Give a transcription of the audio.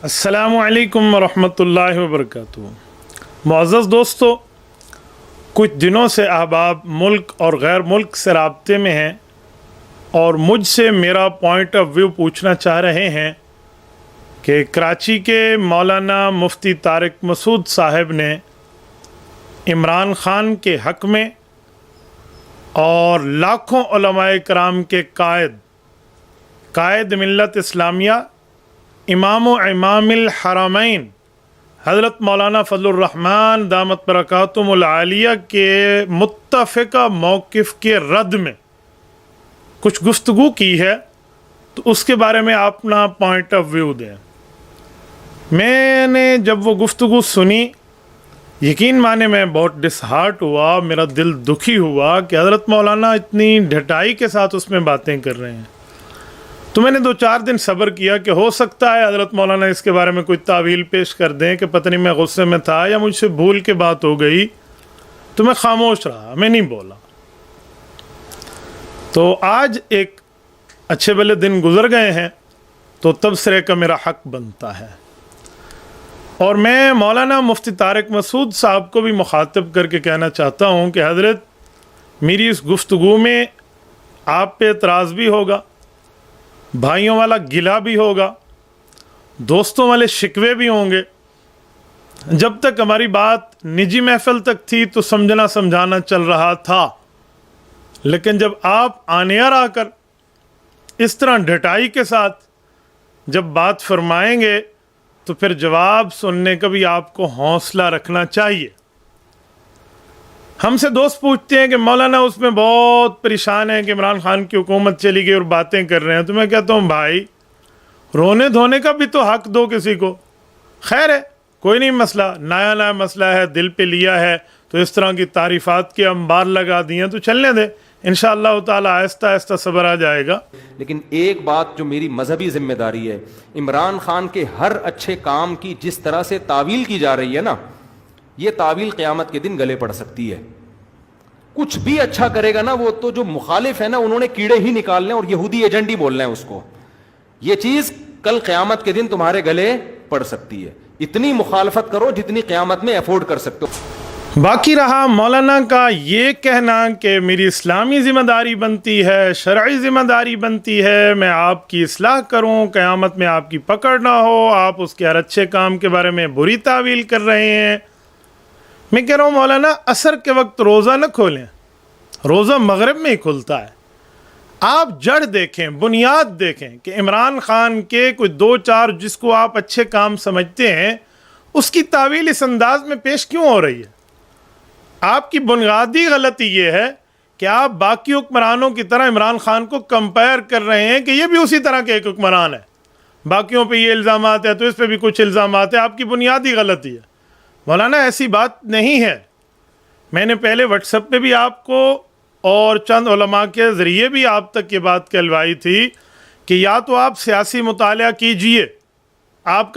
السلام علیکم ورحمۃ اللہ وبرکاتہ۔ معزز دوستو، کچھ دنوں سے احباب ملک اور غیر ملک سے رابطے میں ہیں اور مجھ سے میرا پوائنٹ آف ویو پوچھنا چاہ رہے ہیں کہ کراچی کے مولانا مفتی طارق مسعود صاحب نے عمران خان کے حق میں اور لاکھوں علماء کرام کے قائد ملت اسلامیہ امام و امام الحرمین حضرت مولانا فضل الرحمن دامت برکاتہم العالیہ کے متفقہ موقف کے رد میں کچھ گفتگو کی ہے، تو اس کے بارے میں اپنا پوائنٹ آف ویو دیں۔ میں نے جب وہ گفتگو سنی، یقین مانے میں بہت ڈس ہارٹ ہوا، میرا دل دکھی ہوا کہ حضرت مولانا اتنی ڈھٹائی کے ساتھ اس میں باتیں کر رہے ہیں۔ تو میں نے 2-4 دن صبر کیا کہ ہو سکتا ہے حضرت مولانا اس کے بارے میں کوئی تعویل پیش کر دیں کہ پتہ نہیں میں غصے میں تھا یا مجھ سے بھول کے بات ہو گئی، تو میں خاموش رہا، میں نہیں بولا۔ تو آج ایک اچھے بھلے دن گزر گئے ہیں تو تبصرے کا میرا حق بنتا ہے، اور میں مولانا مفتی طارق مسعود صاحب کو بھی مخاطب کر کے کہنا چاہتا ہوں کہ حضرت، میری اس گفتگو میں آپ پہ اعتراض بھی ہوگا، بھائیوں والا گلہ بھی ہوگا، دوستوں والے شکوے بھی ہوں گے۔ جب تک ہماری بات نجی محفل تک تھی تو سمجھنا سمجھانا چل رہا تھا، لیکن جب آپ آنیار آ کر اس طرح ڈھٹائی کے ساتھ جب بات فرمائیں گے تو پھر جواب سننے کا بھی آپ کو حوصلہ رکھنا چاہیے۔ ہم سے دوست پوچھتے ہیں کہ مولانا اس میں بہت پریشان ہیں کہ عمران خان کی حکومت چلی گئی اور باتیں کر رہے ہیں، تو میں کہتا ہوں بھائی، رونے دھونے کا بھی تو حق دو کسی کو۔ خیر ہے، کوئی نہیں مسئلہ، نیا مسئلہ ہے، دل پہ لیا ہے تو اس طرح کی تعریفات کے انبار لگا دیے تو چلنے دیں، انشاءاللہ تعالی آہستہ آہستہ صبر آ جائے گا۔ لیکن ایک بات جو میری مذہبی ذمہ داری ہے، عمران خان کے ہر اچھے کام کی جس طرح سے تعویل کی جا رہی ہے نا، یہ تعویل قیامت کے دن گلے پڑ سکتی ہے۔ کچھ بھی اچھا کرے گا نا، وہ تو جو مخالف ہے نا، انہوں نے کیڑے ہی نکالنے اور یہودی ایجنٹ ہی بولنا ہے اس کو۔ یہ چیز کل قیامت کے دن تمہارے گلے پڑ سکتی ہے۔ اتنی مخالفت کرو جتنی قیامت میں افورڈ کر سکتے ہو۔ باقی رہا مولانا کا یہ کہنا کہ میری اسلامی ذمہ داری بنتی ہے، شرعی ذمہ داری بنتی ہے، میں آپ کی اصلاح کروں، قیامت میں آپ کی پکڑ نہ ہو، آپ اس کے ہر اچھے کام کے بارے میں بری تعویل کر رہے ہیں۔ میں کہہ رہا ہوں مولانا، عصر کے وقت روزہ نہ کھولیں، روزہ مغرب میں ہی کھلتا ہے۔ آپ جڑ دیکھیں، بنیاد دیکھیں کہ عمران خان کے کوئی 2-4 جس کو آپ اچھے کام سمجھتے ہیں، اس کی تعویل اس انداز میں پیش کیوں ہو رہی ہے؟ آپ کی بنیادی غلطی یہ ہے کہ آپ باقی حکمرانوں کی طرح عمران خان کو کمپیئر کر رہے ہیں کہ یہ بھی اسی طرح کے ایک حکمران ہے، باقیوں پہ یہ الزامات ہیں تو اس پہ بھی کچھ الزامات ہیں۔ آپ کی بنیادی غلطی ہے مولانا، ایسی بات نہیں ہے۔ میں نے پہلے واٹس ایپ پہ بھی آپ کو اور چند علماء کے ذریعے بھی آپ تک یہ بات کہلوائی تھی کہ یا تو آپ سیاسی مطالعہ کیجئے، آپ کا